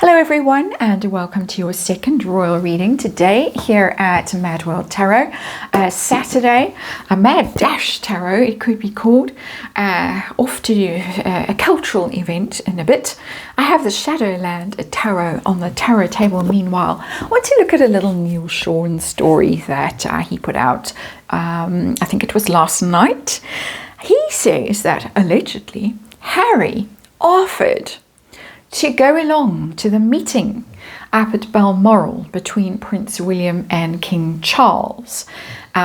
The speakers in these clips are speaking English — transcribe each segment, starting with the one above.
Hello everyone, and welcome to your second royal reading today here at MadWorldTarot. Saturday, a Mad Dash Tarot it could be called, off to a cultural event in a bit. I have the Shadowland Tarot on the tarot table. Meanwhile, I want to look at a little Neil Sean story that he put out, I think it was last night. He says that allegedly Harry offered to go along to the meeting up at Balmoral between Prince William and King Charles,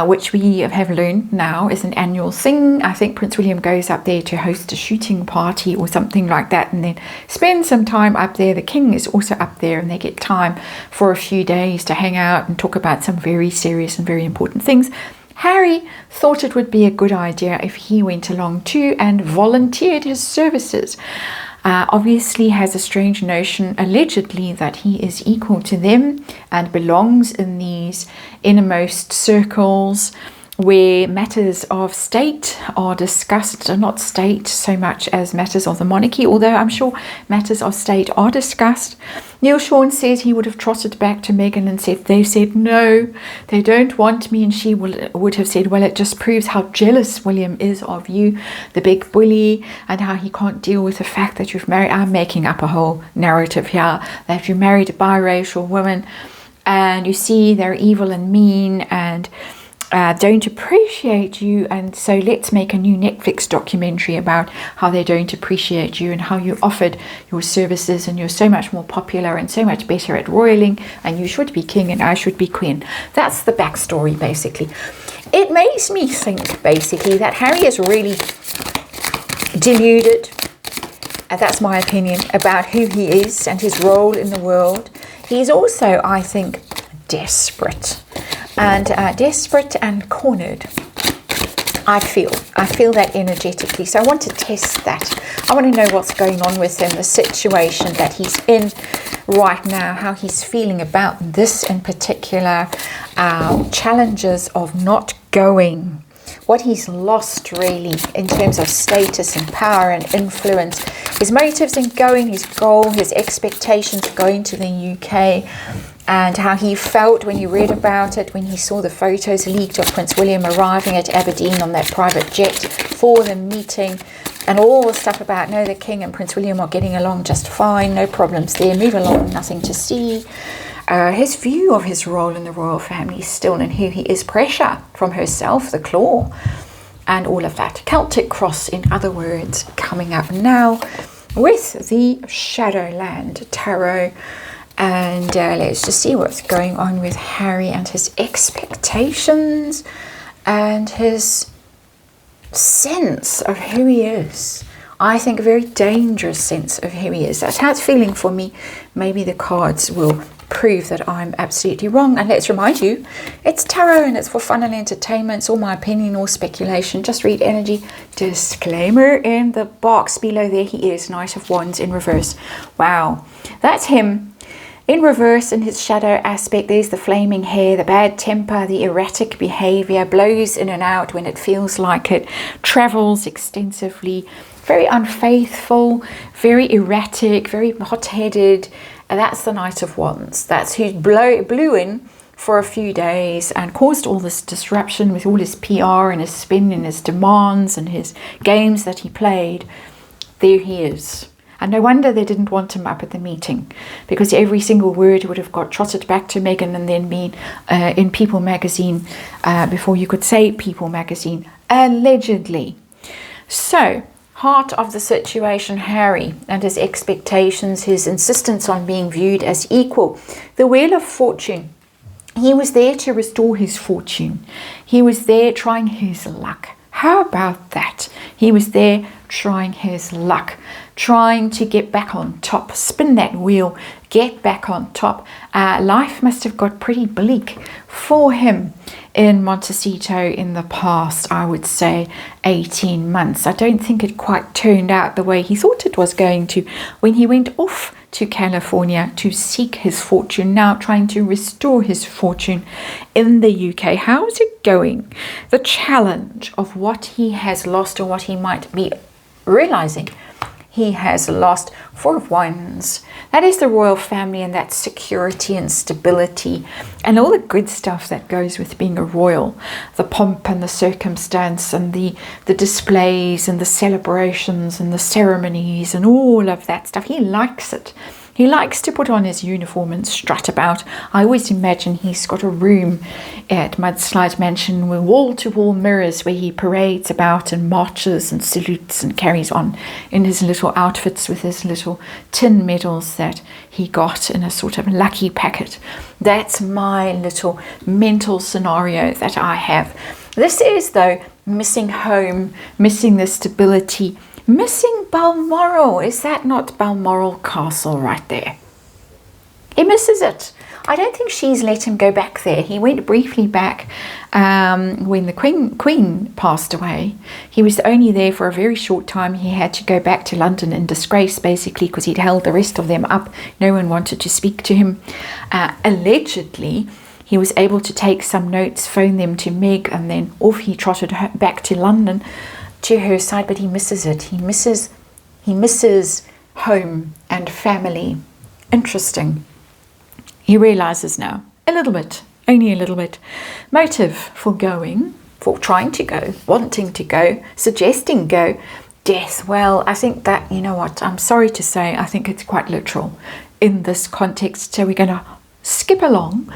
which we have learned now is an annual thing. I think Prince William goes up there to host a shooting party or something like that and then spend some time up there. The King is also up there and they get time for a few days to hang out and talk about some very serious and very important things. Harry thought it would be a good idea if he went along too and volunteered his services. Obviously has a strange notion allegedly that he is equal to them and belongs in these innermost circles where matters of state are discussed, not state so much as matters of the monarchy, although I'm sure matters of state are discussed. Neil Sean says he would have trotted back to Meghan and said, they said no, they don't want me, and she would have said, well, it just proves how jealous William is of you, the big bully, and how he can't deal with the fact that you've married, I'm making up a whole narrative here, that you married a biracial woman, and you see they're evil and mean, and don't appreciate you, and so let's make a new Netflix documentary about how they don't appreciate you and how you offered your services and you're so much more popular and so much better at royaling and you should be king and I should be queen. That's the backstory basically. It makes me think basically that Harry is really deluded, and that's my opinion, about who he is and his role in the world. He's also, I think, desperate and cornered. I feel that energetically, so I want to test that. I want to know what's going on with him, the situation that he's in right now, how he's feeling about this in particular, challenges of not going, what he's lost really in terms of status and power and influence, his motives in going, his goal, his expectations of going to the UK, and how he felt when he read about it, when he saw the photos leaked of Prince William arriving at Aberdeen on that private jet for the meeting, and all the stuff about, no, the King and Prince William are getting along just fine, no problems there, move along, nothing to see. His view of his role in the royal family still, and who he is, pressure from herself, the claw, and all of that. Celtic cross, in other words, coming up now with the Shadowland Tarot. And let's just see what's going on with Harry and his expectations and his sense of who he is. I think a very dangerous sense of who he is. That's how it's feeling for me. Maybe the cards will prove that I'm absolutely wrong. And let's remind you, it's tarot and it's for fun and entertainment. It's all my opinion or speculation. Just read energy. Disclaimer in the box below there. He is Knight of Wands in reverse. Wow, that's him. In reverse, in his shadow aspect, there's the flaming hair, the bad temper, the erratic behavior, blows in and out when it feels like it, travels extensively, very unfaithful, very erratic, very hot-headed. And that's the Knight of Wands. That's who blew in for a few days and caused all this disruption with all his PR and his spin and his demands and his games that he played. There he is. And no wonder they didn't want him up at the meeting, because every single word would have got trotted back to Meghan and then been in People magazine before you could say People magazine, allegedly. So, heart of the situation, Harry and his expectations, his insistence on being viewed as equal. The Wheel of Fortune. He was there to restore his fortune. He was there trying his luck. How about that? He was there trying his luck, trying to get back on top, spin that wheel, get back on top. Life must have got pretty bleak for him in Montecito in the past, I would say 18 months. I don't think it quite turned out the way he thought it was going to when he went off to California to seek his fortune, now trying to restore his fortune in the UK. How is it going? The challenge of what he has lost or what he might be realizing he has lost. Four of Wands. That is the royal family and that security and stability and all the good stuff that goes with being a royal. The pomp and the circumstance and the displays and the celebrations and the ceremonies and all of that stuff. He likes it. He likes to put on his uniform and strut about. I always imagine he's got a room at Mudslide Mansion with wall-to-wall mirrors where he parades about and marches and salutes and carries on in his little outfits with his little tin medals that he got in a sort of lucky packet. That's my little mental scenario that I have. This is, though, missing home, missing the stability, missing Balmoral. Is that not Balmoral Castle right there? He misses it. I don't think she's let him go back there. He went briefly back when the Queen passed away. He was only there for a very short time. He had to go back to London in disgrace, basically, because he'd held the rest of them up. No one wanted to speak to him. Allegedly, he was able to take some notes, phone them to Meg, and then off he trotted back to London, to her side. But he misses it. He misses home and family. Interesting. He realizes now, a little bit, only a little bit. Motive for going, for trying to go, wanting to go, suggesting go. Death. Well, I think that, you know what, I'm sorry to say, I think it's quite literal in this context. So we're going to skip along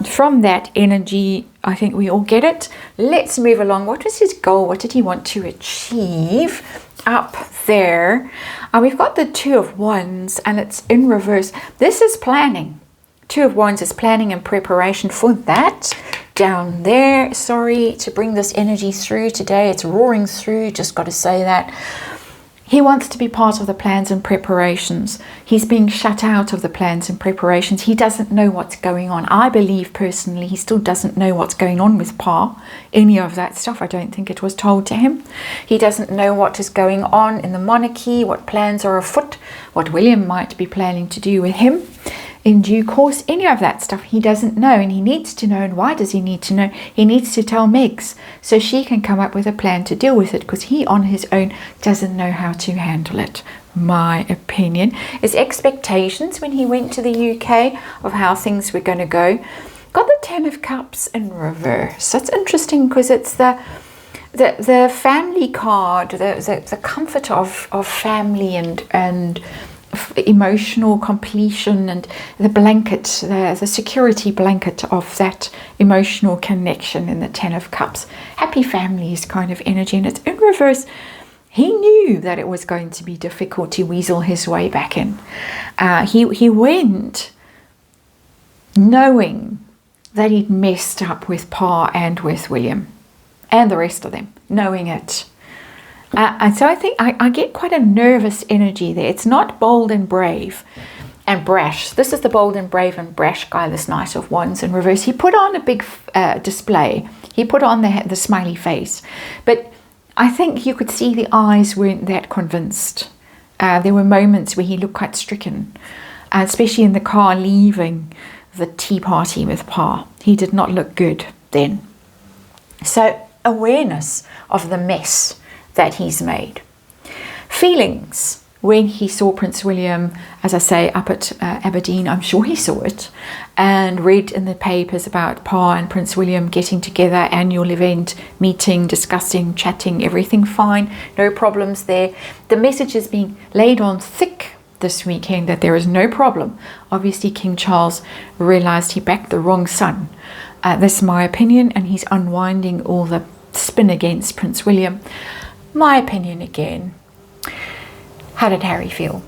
from that energy. I think we all get it. Let's move along. What was his goal? What did he want to achieve up there? We've got the Two of Wands and it's in reverse. This is planning. Two of Wands is planning and preparation for that. Down there, sorry to bring this energy through today. It's roaring through, just got to say that. He wants to be part of the plans and preparations. He's being shut out of the plans and preparations. He doesn't know what's going on. I believe personally he still doesn't know what's going on with Pa. Any of that stuff, I don't think it was told to him. He doesn't know what is going on in the monarchy, what plans are afoot, what William might be planning to do with him in due course. Any of that stuff he doesn't know, and he needs to know. And why does he need to know? He needs to tell Megs so she can come up with a plan to deal with it, because he on his own doesn't know how to handle it. My opinion. His expectations when he went to the UK of how things were going to go. Got the Ten of Cups in reverse. That's interesting because it's the family card, the comfort of family and emotional completion, and the blanket, the security blanket of that emotional connection in the Ten of Cups. Happy families kind of energy, and it's in reverse. He knew that it was going to be difficult to weasel his way back in. He went knowing that he'd messed up with Pa and with William and the rest of them, knowing it. And so I think I get quite a nervous energy there. It's not bold and brave and brash. This is the bold and brave and brash guy, this Knight of Wands in reverse. He put on a big display. He put on the smiley face. But I think you could see the eyes weren't that convinced. There were moments where he looked quite stricken, especially in the car leaving the tea party with Pa. He did not look good then. So awareness of the mess that he's made. Feelings when he saw Prince William, as I say, up at Aberdeen. I'm sure he saw it and read in the papers about Pa and Prince William getting together, annual event, meeting, discussing, chatting, everything fine, no problems there. The message is being laid on thick this weekend that there is no problem. Obviously King Charles realized he backed the wrong son. That's my opinion, and he's unwinding all the spin against Prince William. My opinion again. How did Harry feel?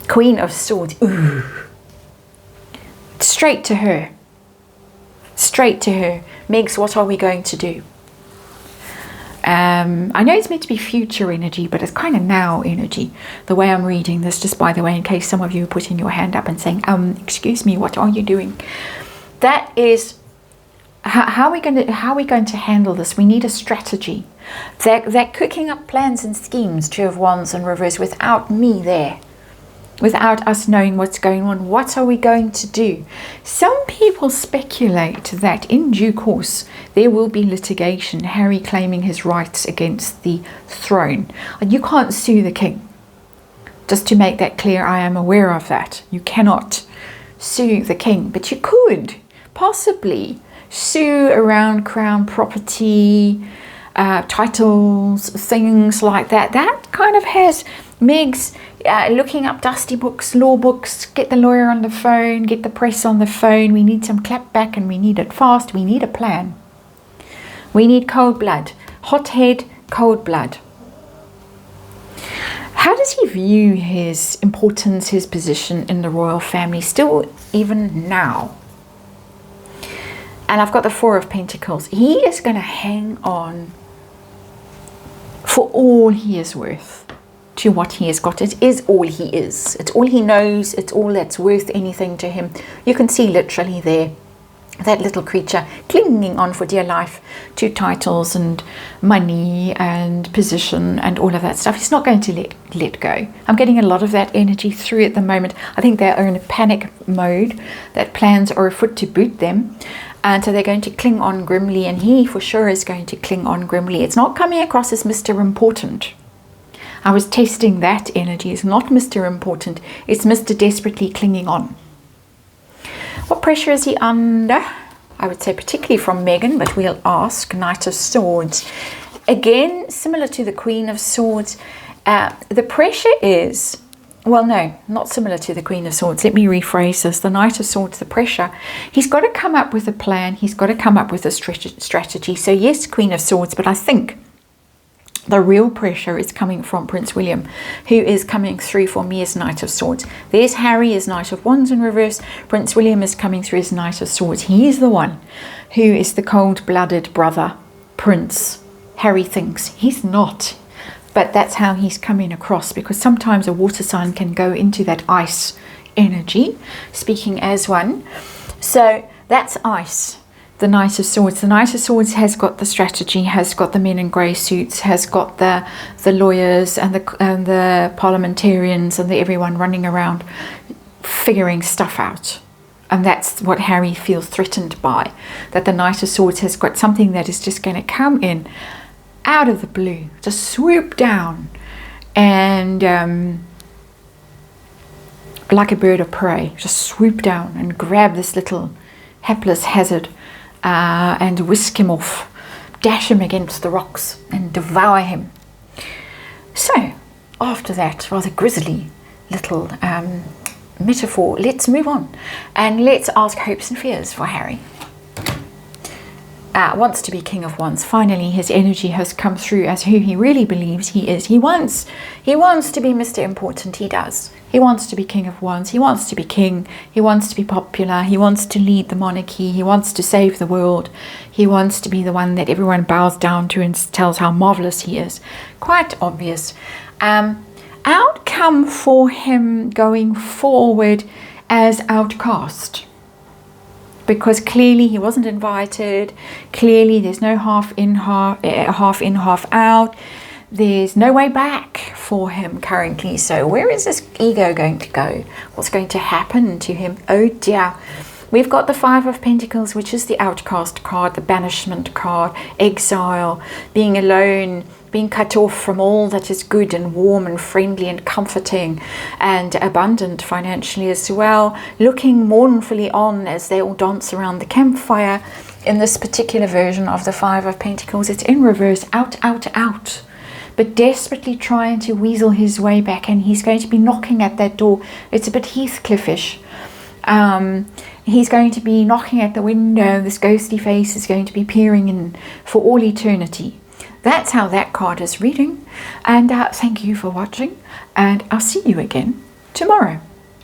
Queen of Swords. Ooh. Straight to her. Straight to her. Megs, what are we going to do? I know it's meant to be future energy, but it's kind of now energy. The way I'm reading this, just by the way, in case some of you are putting your hand up and saying, excuse me, what are you doing? That is, how are we going to handle this? We need a strategy. They're cooking up plans and schemes, Two of Wands in reverse, without me there. without us knowing what's going on. What are we going to do? Some people speculate that in due course there will be litigation, Harry claiming his rights against the throne. You can't sue the king. Just to make that clear, I am aware of that. You cannot sue the king, but you could possibly sue around crown property, titles, things like that. That kind of has Meg's looking up dusty books, law books, get the lawyer on the phone, get the press on the phone. We need some clap back, and we need it fast. We need a plan. We need cold blood, hot head, cold blood. How does he view his importance, his position in the royal family, still even now? And I've got the Four of Pentacles. He is going to hang on for all he is worth to what he has got. It is all he is. It's all he knows. It's all that's worth anything to him. You can see literally there that little creature clinging on for dear life to titles and money and position and all of that stuff. He's not going to let go. I'm getting a lot of that energy through at the moment. I think they're in a panic mode, that plans are afoot to boot them. And so they're going to cling on grimly, and he for sure is going to cling on grimly. It's not coming across as Mr. Important. I was testing that energy. It's not Mr. Important. It's Mr. Desperately clinging on. What pressure is he under? I would say particularly from Meghan, but we'll ask. Knight of Swords. Again, similar to the Queen of Swords. The pressure is... Well, no, not similar to the Queen of Swords. Let me rephrase this. The Knight of Swords, the pressure. He's got to come up with a plan. He's got to come up with a strategy. So yes, Queen of Swords, but I think the real pressure is coming from Prince William, who is coming through for me as Knight of Swords. There's Harry as Knight of Wands in reverse. Prince William is coming through as Knight of Swords. He is the one who is the cold-blooded brother, Prince. Harry thinks he's not. But that's how he's coming across, because sometimes a water sign can go into that ice energy, speaking as one. So that's ice, the Knight of Swords. The Knight of Swords has got the strategy, has got the men in grey suits, has got the lawyers and the parliamentarians and everyone running around figuring stuff out. And that's what Harry feels threatened by, that the Knight of Swords has got something that is just going to come in out of the blue, just swoop down and like a bird of prey, just swoop down and grab this little hapless hazard and whisk him off, dash him against the rocks and devour him. So after that rather grisly little metaphor, let's move on and let's ask hopes and fears for Harry. Wants to be King of Wands. Finally, his energy has come through as who he really believes he is. He wants to be Mr. Important. He does. He wants to be King of Wands. He wants to be king. He wants to be popular. He wants to lead the monarchy. He wants to save the world. He wants to be the one that everyone bows down to and tells how marvelous he is. Quite obvious. Outcome for him going forward as outcast. Because clearly he wasn't invited. Clearly there's no half in, half out. There's no way back for him currently. So where is this ego going to go? What's going to happen to him? Oh dear. We've got the Five of Pentacles, which is the outcast card, the banishment card, exile, being alone, being cut off from all that is good and warm and friendly and comforting and abundant financially as well, looking mournfully on as they all dance around the campfire. In this particular version of the Five of Pentacles, it's in reverse, out, but desperately trying to weasel his way back, and he's going to be knocking at that door. It's a bit Heathcliffish. He's going to be knocking at the window. This ghostly face is going to be peering in for all eternity. That's how that card is reading. And thank you for watching. And I'll see you again tomorrow.